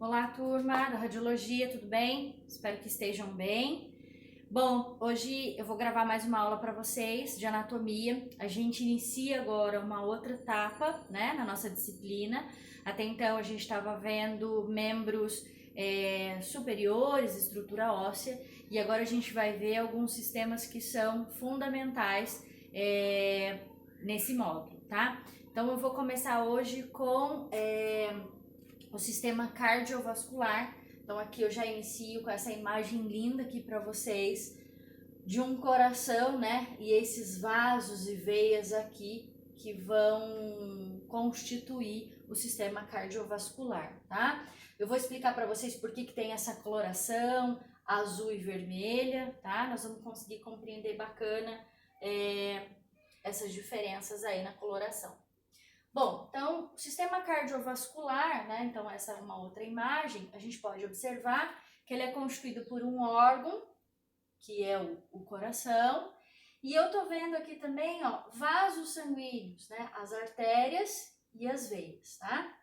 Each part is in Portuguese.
Olá, turma da Radiologia, tudo bem? Espero que estejam bem. Bom, hoje eu vou gravar mais uma aula para vocês de anatomia. A gente inicia agora uma outra etapa, né, na nossa disciplina. Até então a gente estava vendo membros superiores, estrutura óssea, e agora a gente vai ver alguns sistemas que são fundamentais nesse módulo, tá? Então eu vou começar hoje com o sistema cardiovascular. Então aqui eu já inicio com essa imagem linda aqui para vocês de um coração, né? E esses vasos e veias aqui que vão constituir o sistema cardiovascular, tá? Eu vou explicar para vocês por que tem essa coloração azul e vermelha, tá? Nós vamos conseguir compreender bacana essas diferenças aí na coloração. Bom, então, o sistema cardiovascular, né, então essa é uma outra imagem, a gente pode observar que ele é constituído por um órgão, que é o coração, e eu tô vendo aqui também, ó, vasos sanguíneos, né, as artérias e as veias, tá?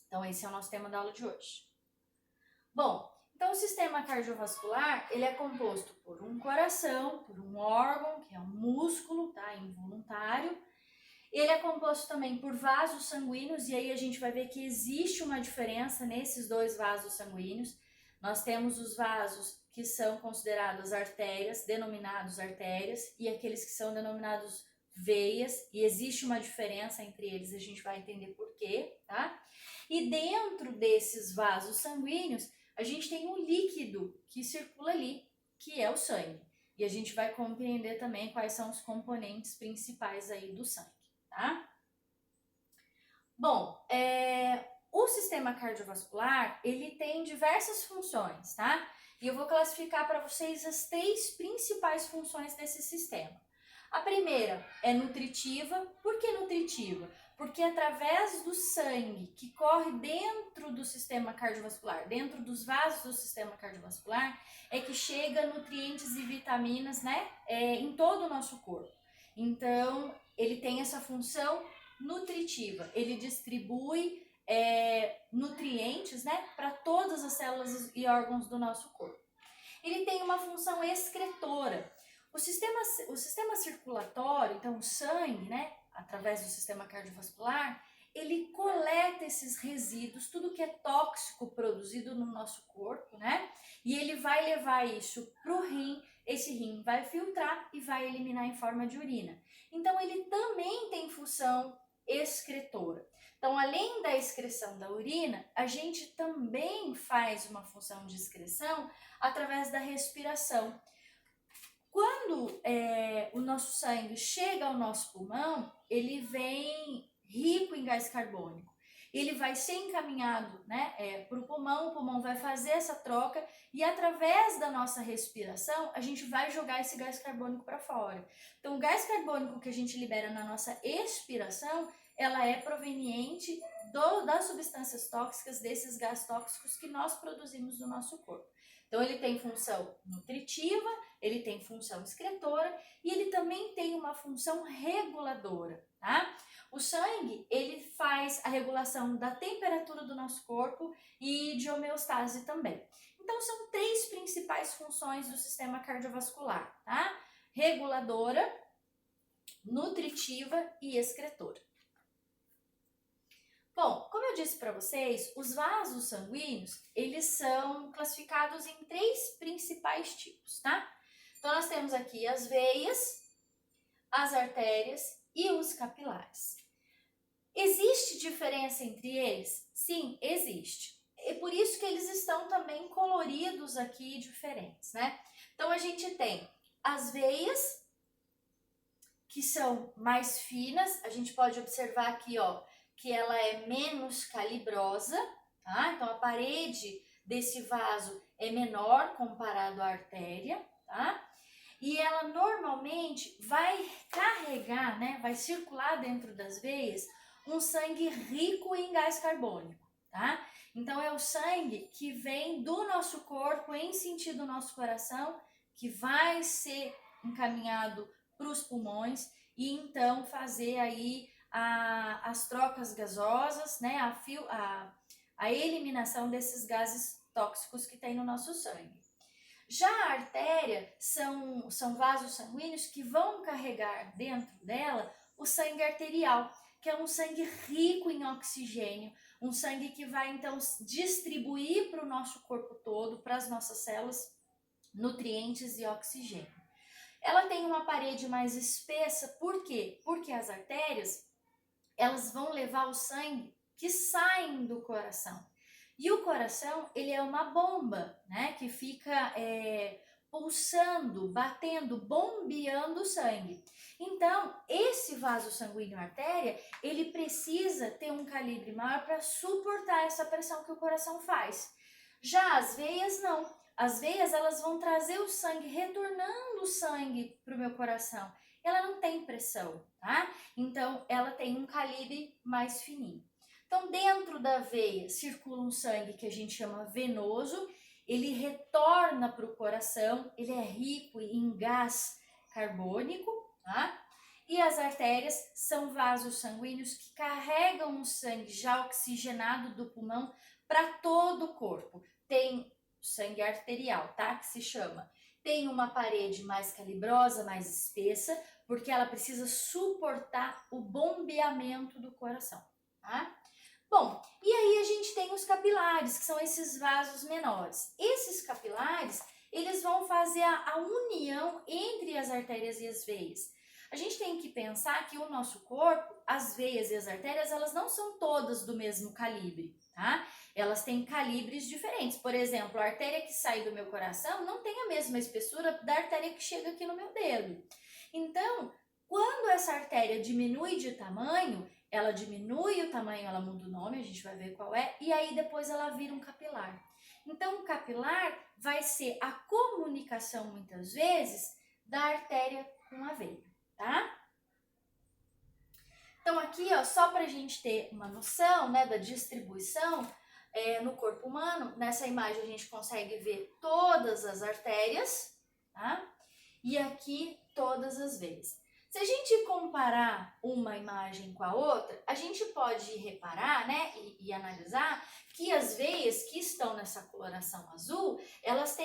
Então, esse é o nosso tema da aula de hoje. Bom, então o sistema cardiovascular, ele é composto por um coração, por um órgão, que é um músculo, tá, involuntário. Ele é composto também por vasos sanguíneos, e aí a gente vai ver que existe uma diferença nesses dois vasos sanguíneos. Nós temos os vasos que são considerados artérias, denominados artérias, e aqueles que são denominados veias, e existe uma diferença entre eles, a gente vai entender por quê, tá? E dentro desses vasos sanguíneos, a gente tem um líquido que circula ali, que é o sangue. E a gente vai compreender também quais são os componentes principais aí do sangue. Tá? Bom, o sistema cardiovascular, ele tem diversas funções, tá? E eu vou classificar para vocês as 3 principais funções desse sistema. A primeira é nutritiva. Por que nutritiva? Porque através do sangue que corre dentro do sistema cardiovascular, dentro dos vasos do sistema cardiovascular, é que chega nutrientes e vitaminas, né, em todo o nosso corpo. Então, ele tem essa função nutritiva, ele distribui nutrientes, né, para todas as células e órgãos do nosso corpo. Ele tem uma função excretora. O sistema circulatório, então o sangue, né, através do sistema cardiovascular, ele coleta esses resíduos, tudo que é tóxico produzido no nosso corpo, né, e ele vai levar isso para o rim. Esse rim vai filtrar e vai eliminar em forma de urina. Então, ele também tem função excretora. Então, além da excreção da urina, a gente também faz uma função de excreção através da respiração. Quando o nosso sangue chega ao nosso pulmão, ele vem rico em gás carbônico. Ele vai ser encaminhado, né, para o pulmão vai fazer essa troca e através da nossa respiração a gente vai jogar esse gás carbônico para fora. Então o gás carbônico que a gente libera na nossa expiração, ela é proveniente das substâncias tóxicas, desses gases tóxicos que nós produzimos no nosso corpo. Então ele tem função nutritiva, ele tem função excretora e ele também tem uma função reguladora, tá? O sangue, ele faz a regulação da temperatura do nosso corpo e de homeostase também. Então, são 3 principais funções do sistema cardiovascular, tá? Reguladora, nutritiva e excretora. Bom, como eu disse para vocês, os vasos sanguíneos, eles são classificados em 3 principais tipos, tá? Então, nós temos aqui as veias, as artérias e os capilares. Existe diferença entre eles? Sim, existe. É por isso que eles estão também coloridos aqui diferentes, né? Então, a gente tem as veias, que são mais finas. A gente pode observar aqui, ó, que ela é menos calibrosa, tá? Então, a parede desse vaso é menor comparado à artéria, tá? E ela normalmente vai carregar, né, vai circular dentro das veias um sangue rico em gás carbônico, tá? Então é o sangue que vem do nosso corpo em sentido do nosso coração, que vai ser encaminhado para os pulmões e então fazer aí as trocas gasosas, né, a eliminação desses gases tóxicos que tem no nosso sangue. Já a artéria são vasos sanguíneos que vão carregar dentro dela o sangue arterial, que é um sangue rico em oxigênio, um sangue que vai então distribuir para o nosso corpo todo, para as nossas células, nutrientes e oxigênio. Ela tem uma parede mais espessa, por quê? Porque as artérias, elas vão levar o sangue que sai do coração. E o coração, ele é uma bomba, né, que fica pulsando, batendo, bombeando o sangue. Então, esse vaso sanguíneo artéria, ele precisa ter um calibre maior para suportar essa pressão que o coração faz. Já as veias, não. As veias, elas vão trazer o sangue, retornando o sangue para o meu coração. Ela não tem pressão, tá? Então, ela tem um calibre mais fininho. Então, dentro da veia circula um sangue que a gente chama venoso, ele retorna para o coração, ele é rico em gás carbônico, tá? E as artérias são vasos sanguíneos que carregam o sangue já oxigenado do pulmão para todo o corpo. Tem sangue arterial, tá? Que se chama. Tem uma parede mais calibrosa, mais espessa, porque ela precisa suportar o bombeamento do coração, tá? Bom, e aí a gente tem os capilares, que são esses vasos menores. Esses capilares, eles vão fazer a união entre as artérias e as veias. A gente tem que pensar que o nosso corpo, as veias e as artérias, elas não são todas do mesmo calibre, tá? Elas têm calibres diferentes. Por exemplo, a artéria que sai do meu coração não tem a mesma espessura da artéria que chega aqui no meu dedo. Então, quando essa artéria diminui de tamanho, ela diminui o tamanho, ela muda o nome, a gente vai ver qual é, e aí depois ela vira um capilar. Então, o capilar vai ser a comunicação, muitas vezes, da artéria com a veia, tá? Então, aqui, ó, só para a gente ter uma noção, né, da distribuição no corpo humano, nessa imagem a gente consegue ver todas as artérias, tá? E aqui todas as veias. Se a gente comparar uma imagem com a outra, a gente pode reparar, né, e analisar que as veias que estão nessa coloração azul, elas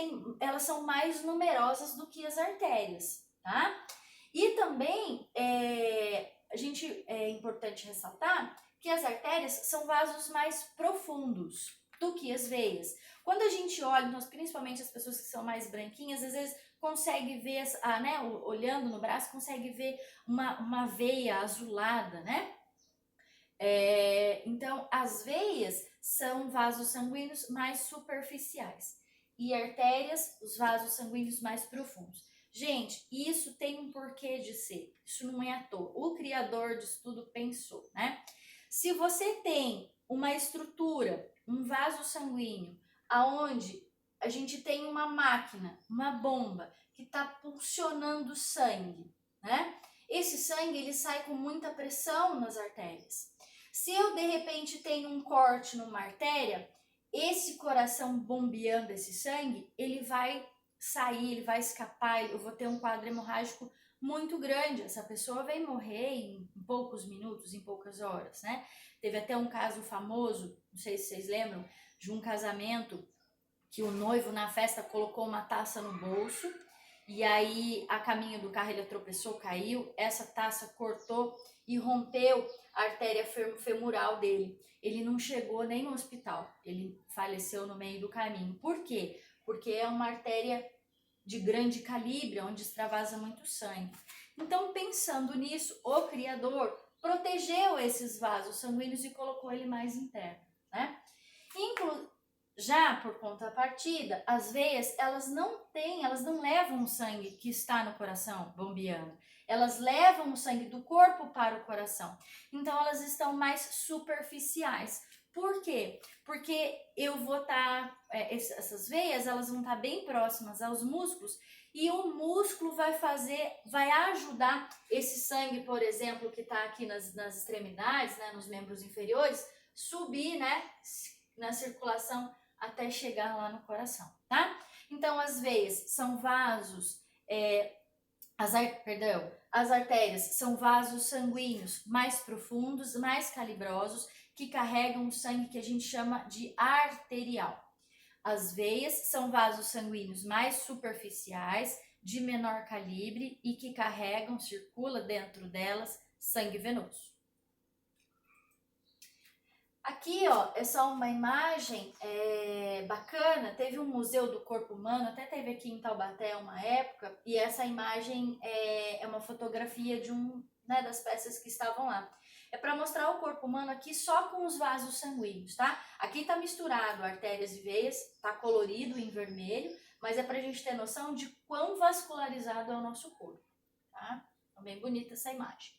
são mais numerosas do que as artérias, tá? E também é importante ressaltar que as artérias são vasos mais profundos do que as veias. Quando a gente olha, principalmente as pessoas que são mais branquinhas, às vezes consegue ver, né, olhando no braço, consegue ver uma veia azulada, né? Então, as veias são vasos sanguíneos mais superficiais e artérias, os vasos sanguíneos mais profundos. Gente, isso tem um porquê de ser, isso não é à toa. O criador disso tudo pensou, né? Se você tem uma estrutura, um vaso sanguíneo, aonde a gente tem uma máquina, uma bomba, que está pulsionando sangue, né? Esse sangue, ele sai com muita pressão nas artérias. Se eu, de repente, tenho um corte numa artéria, esse coração bombeando esse sangue, ele vai sair, ele vai escapar, eu vou ter um quadro hemorrágico muito grande. Essa pessoa vai morrer em poucos minutos, em poucas horas, né? Teve até um caso famoso, não sei se vocês lembram, de um casamento que o noivo na festa colocou uma taça no bolso e aí a caminho do carro ele tropeçou, caiu, essa taça cortou e rompeu a artéria femoral dele. Ele não chegou nem no hospital, ele faleceu no meio do caminho. Por quê? Porque é uma artéria de grande calibre, onde extravasa muito sangue. Então, pensando nisso, o Criador protegeu esses vasos sanguíneos e colocou ele mais interno, né? Já por contrapartida, as veias, elas não levam o sangue que está no coração bombeando. Elas levam o sangue do corpo para o coração. Então, elas estão mais superficiais. Por quê? Porque eu vou estar, essas veias, elas vão estar bem próximas aos músculos e o músculo vai ajudar esse sangue, por exemplo, que está aqui nas extremidades, né, nos membros inferiores, subir, né, na circulação até chegar lá no coração, tá? Então, as veias são vasos, as artérias são vasos sanguíneos mais profundos, mais calibrosos, que carregam o sangue que a gente chama de arterial. As veias são vasos sanguíneos mais superficiais, de menor calibre e que carregam, circula dentro delas, sangue venoso. Aqui, ó, é só uma imagem bacana. Teve um museu do corpo humano, até teve aqui em Taubaté uma época, e essa imagem é uma fotografia de das peças que estavam lá. É para mostrar o corpo humano aqui só com os vasos sanguíneos, tá? Aqui tá misturado artérias e veias, tá colorido em vermelho, mas é pra gente ter noção de quão vascularizado é o nosso corpo, tá? Então, bem bonita essa imagem.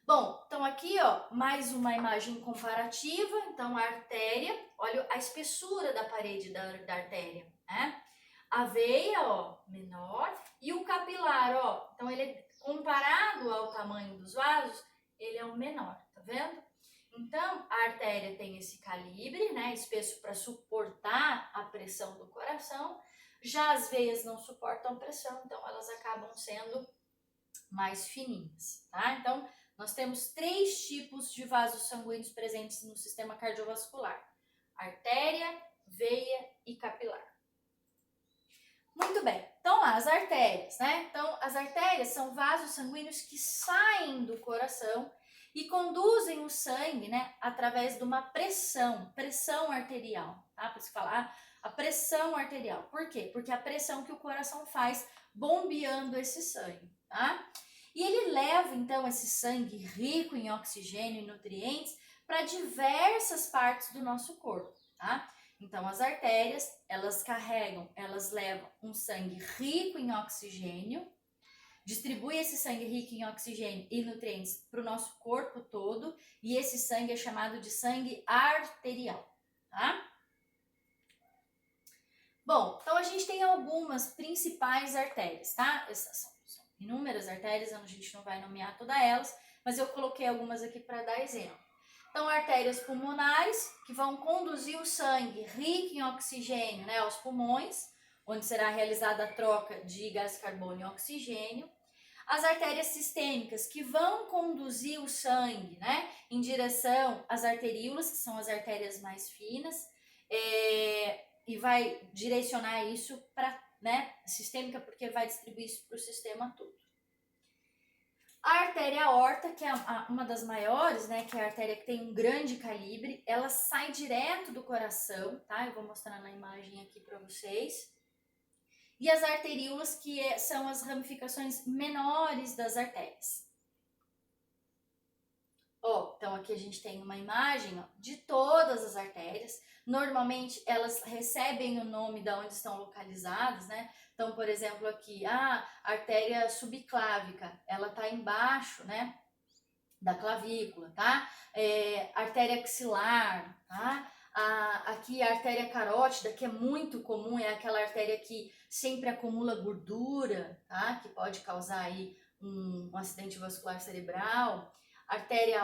Bom, então aqui, ó, mais uma imagem comparativa. Então, a artéria, olha a espessura da parede da artéria, né? A veia, ó, menor, e o capilar, ó, então ele, comparado ao tamanho dos vasos, ele é o menor, tá vendo? Então, a artéria tem esse calibre, né, espesso para suportar a pressão do coração. Já as veias não suportam pressão, então elas acabam sendo mais fininhas, tá? Então, nós temos 3 tipos de vasos sanguíneos presentes no sistema cardiovascular: artéria, veia e capilar. Muito bem, então as artérias, né? Então, as artérias são vasos sanguíneos que saem do coração e conduzem o sangue, né, através de uma pressão arterial, tá? Por isso falar a pressão arterial. Por quê? Porque é a pressão que o coração faz bombeando esse sangue, tá? E ele leva, então, esse sangue rico em oxigênio e nutrientes para diversas partes do nosso corpo, tá? Então, as artérias, elas levam um sangue rico em oxigênio, distribui esse sangue rico em oxigênio e nutrientes para o nosso corpo todo, e esse sangue é chamado de sangue arterial, tá? Bom, então a gente tem algumas principais artérias, tá? Essas são inúmeras artérias, a gente não vai nomear todas elas, mas eu coloquei algumas aqui para dar exemplo. Então, artérias pulmonares, que vão conduzir o sangue rico em oxigênio, né, aos pulmões, onde será realizada a troca de gás carbônio e oxigênio. As artérias sistêmicas, que vão conduzir o sangue, né, em direção às arteríolas, que são as artérias mais finas, e vai direcionar isso para, né, sistêmica, porque vai distribuir isso para o sistema todo. A artéria aorta, que é uma das maiores, né, que é a artéria que tem um grande calibre, ela sai direto do coração, tá? Eu vou mostrar na imagem aqui para vocês. E as arteríolas, que são as ramificações menores das artérias. Ó, então aqui a gente tem uma imagem, ó, de todas as artérias. Normalmente elas recebem o nome de onde estão localizadas, né? Então, por exemplo, aqui, a artéria subclávica, ela tá embaixo, né, da clavícula, tá? Artéria axilar, tá? Aqui a artéria carótida, que é muito comum, é aquela artéria que sempre acumula gordura, tá? Que pode causar aí um acidente vascular cerebral. Artéria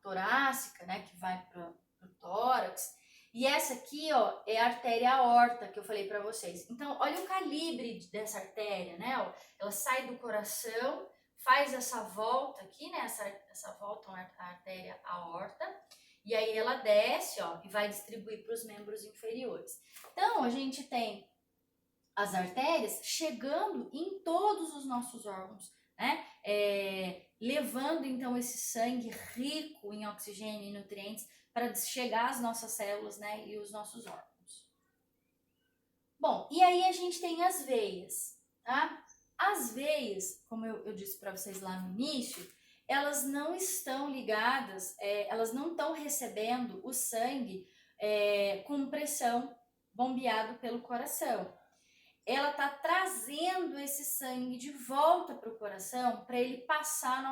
torácica, né, que vai para o tórax. E essa aqui, ó, é a artéria aorta que eu falei para vocês. Então, olha o calibre dessa artéria, né? Ó, ela sai do coração, faz essa volta aqui, né? Essa volta à artéria aorta. E aí ela desce, ó, e vai distribuir para os membros inferiores. Então, a gente tem as artérias chegando em todos os nossos órgãos, né? Levando, então, esse sangue rico em oxigênio e nutrientes para chegar às nossas células, né, e os nossos órgãos. Bom, e aí a gente tem as veias, tá? As veias, como eu disse para vocês lá no início, elas não estão ligadas, elas não estão recebendo o sangue com pressão bombeado pelo coração. Ela está trazendo esse sangue de volta para o coração para ele passar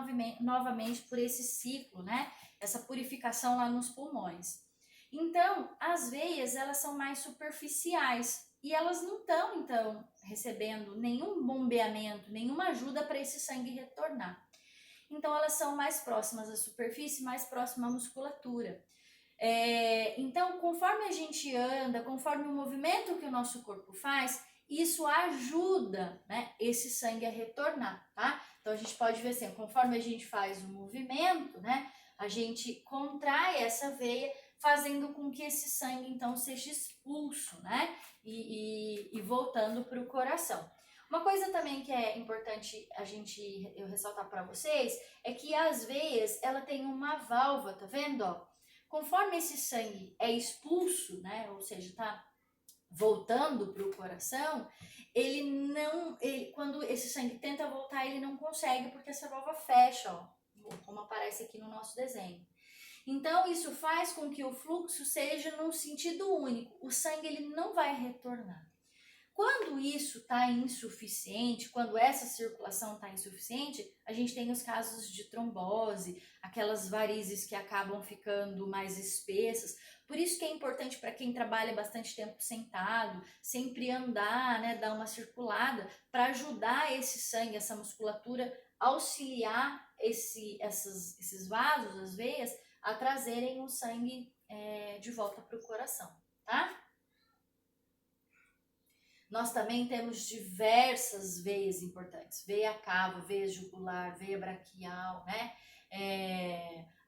novamente por esse ciclo, né? Essa purificação lá nos pulmões. Então, as veias, elas são mais superficiais e elas não estão, então, recebendo nenhum bombeamento, nenhuma ajuda para esse sangue retornar. Então, elas são mais próximas à superfície, mais próximas à musculatura. Então, conforme a gente anda, conforme o movimento que o nosso corpo faz, isso ajuda, né, esse sangue a retornar, tá? Então, a gente pode ver assim, conforme a gente faz o movimento, né, a gente contrai essa veia, fazendo com que esse sangue então seja expulso, né? E voltando para o coração. Uma coisa também que é importante eu ressaltar para vocês é que as veias, ela tem uma válvula, tá vendo, ó? Conforme esse sangue é expulso, né? Ou seja, tá voltando para o coração, quando esse sangue tenta voltar, ele não consegue porque essa válvula fecha, ó, como aparece aqui no nosso desenho. Então, isso faz com que o fluxo seja num sentido único. O sangue ele não vai retornar. Quando isso está insuficiente, quando essa circulação está insuficiente, a gente tem os casos de trombose, aquelas varizes que acabam ficando mais espessas. Por isso que é importante para quem trabalha bastante tempo sentado, sempre andar, né, dar uma circulada, para ajudar esse sangue, essa musculatura, auxiliar esses vasos, as veias, a trazerem o sangue de volta para o coração, tá? Nós também temos diversas veias importantes, veia cava, veia jugular, veia braquial, né?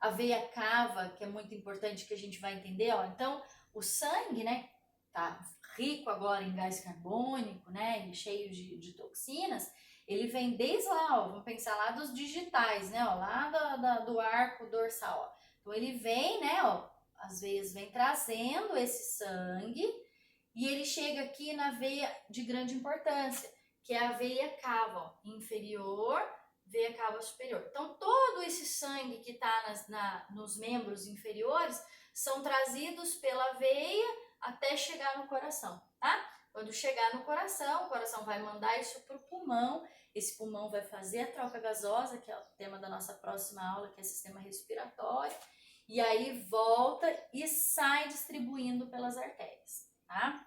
A veia cava, que é muito importante que a gente vai entender, ó. Então, o sangue, né, tá rico agora em gás carbônico, né, e cheio de toxinas, ele vem desde lá, ó, vamos pensar lá dos digitais, né, ó, lá do arco dorsal, ó. Então, ele vem, né, ó, as veias vêm trazendo esse sangue, e ele chega aqui na veia de grande importância, que é a veia cava, ó, inferior, veia cava superior. Então, todo esse sangue que está nos membros inferiores são trazidos pela veia até chegar no coração, tá? Quando chegar no coração, o coração vai mandar isso para o pulmão, esse pulmão vai fazer a troca gasosa, que é o tema da nossa próxima aula, que é sistema respiratório, e aí volta e sai distribuindo pelas artérias, tá?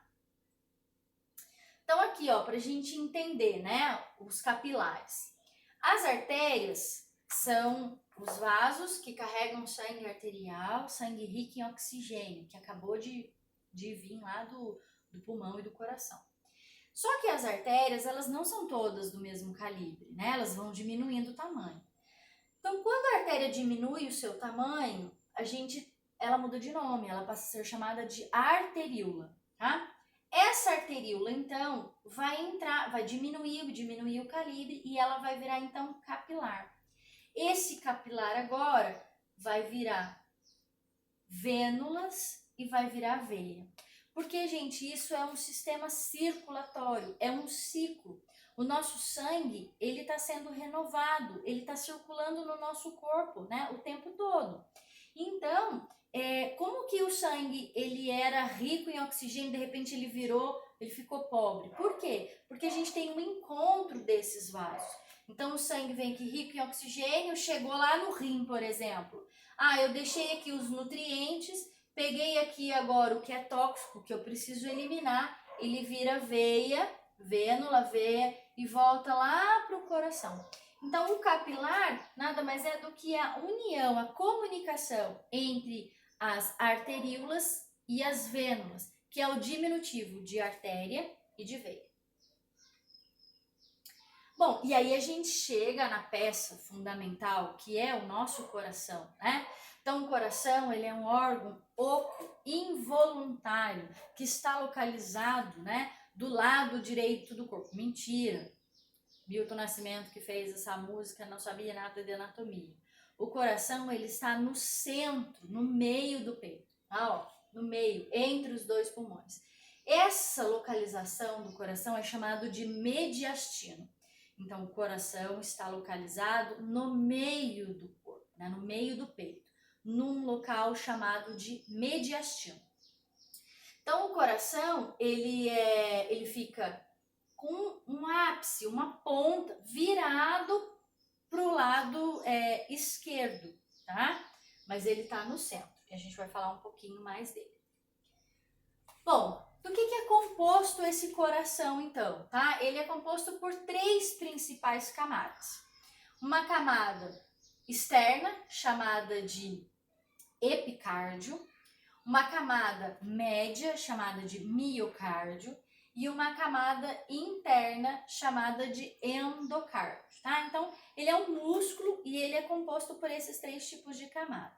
Então aqui, ó, pra gente entender, né, os capilares. As artérias são os vasos que carregam sangue arterial, sangue rico em oxigênio, que acabou de vir lá do pulmão e do coração. Só que as artérias, elas não são todas do mesmo calibre, né? Elas vão diminuindo o tamanho. Então, quando a artéria diminui o seu tamanho, ela muda de nome, ela passa a ser chamada de arteríola, tá? Essa arteríola, então, vai diminuir o calibre e ela vai virar, então, capilar. Esse capilar agora vai virar vênulas e vai virar veia. Porque, gente, isso é um sistema circulatório, é um ciclo. O nosso sangue, ele está sendo renovado, ele está circulando no nosso corpo, né, o tempo todo. Então, como que o sangue, ele era rico em oxigênio, de repente ele ficou pobre? Por quê? Porque a gente tem um encontro desses vasos. Então, o sangue vem aqui rico em oxigênio, chegou lá no rim, por exemplo. Eu deixei aqui os nutrientes, peguei aqui agora o que é tóxico, que eu preciso eliminar, ele vira veia, vênula, veia e volta lá para o coração. Então, o capilar nada mais é do que a união, a comunicação entre as arteríolas e as vênulas, que é o diminutivo de artéria e de veia. Bom, e aí a gente chega na peça fundamental, que é o nosso coração, né? Então, o coração, ele é um órgão oco, involuntário, que está localizado, né, do lado direito do corpo. Mentira! Milton Nascimento, que fez essa música, não sabia nada de anatomia. O coração, ele está no centro, no meio do peito, tá? Ó, no meio, entre os dois pulmões. Essa localização do coração é chamado de mediastino. Então, o coração está localizado no meio do corpo, né? No meio do peito, num local chamado de mediastino. Então, o coração, ele fica com um ápice, uma ponta, virado para o lado esquerdo, tá? Mas ele está no centro, e a gente vai falar um pouquinho mais dele. Bom, do que é composto esse coração, então, tá? Ele é composto por 3 principais camadas. Uma camada externa, chamada de epicárdio, uma camada média, chamada de miocárdio, e uma camada interna, chamada de endocárdio, tá? Então, ele é um músculo e ele é composto por esses 3 tipos de camada.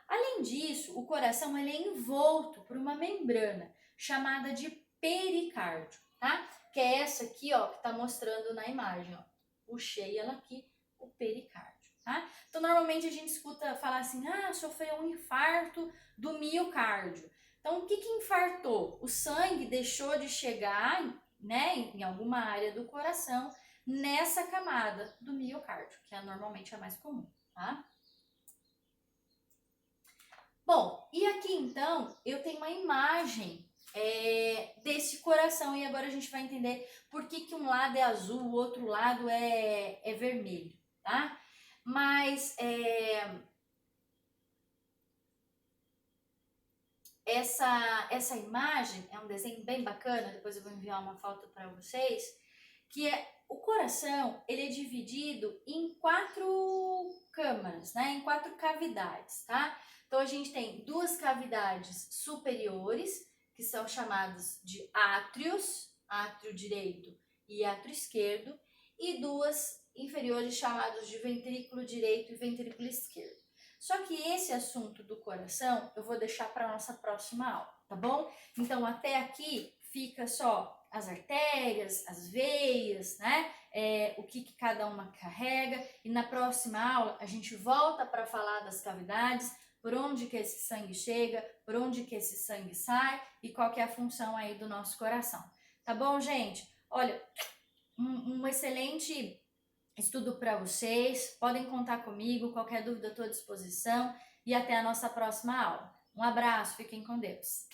Além disso, o coração ele é envolto por uma membrana chamada de pericárdio, tá? Que é essa aqui, ó, que tá mostrando na imagem, ó. Puxei ela aqui, o pericárdio, tá? Então, normalmente a gente escuta falar assim, sofreu um infarto do miocárdio. Então, o que que infartou? O sangue deixou de chegar, né, em alguma área do coração, nessa camada do miocárdio, que é normalmente a mais comum, tá? Bom, e aqui então eu tenho uma imagem desse coração e agora a gente vai entender por que que um lado é azul, o outro lado é vermelho, tá? Mas essa imagem é um desenho bem bacana, depois eu vou enviar uma foto para vocês, que é o coração, ele é dividido em 4 câmaras, né? Em 4 cavidades, tá? Então a gente tem 2 cavidades superiores, que são chamadas de átrios, átrio direito e átrio esquerdo, e 2 inferiores chamados de ventrículo direito e ventrículo esquerdo. Só que esse assunto do coração eu vou deixar para nossa próxima aula, tá bom? Então até aqui fica só as artérias, as veias, né? O que cada uma carrega. E na próxima aula a gente volta para falar das cavidades, por onde que esse sangue chega, por onde que esse sangue sai e qual que é a função aí do nosso coração. Tá bom, gente? Olha, um excelente estudo para vocês. Podem contar comigo, qualquer dúvida eu estou à disposição e até a nossa próxima aula. Um abraço, fiquem com Deus.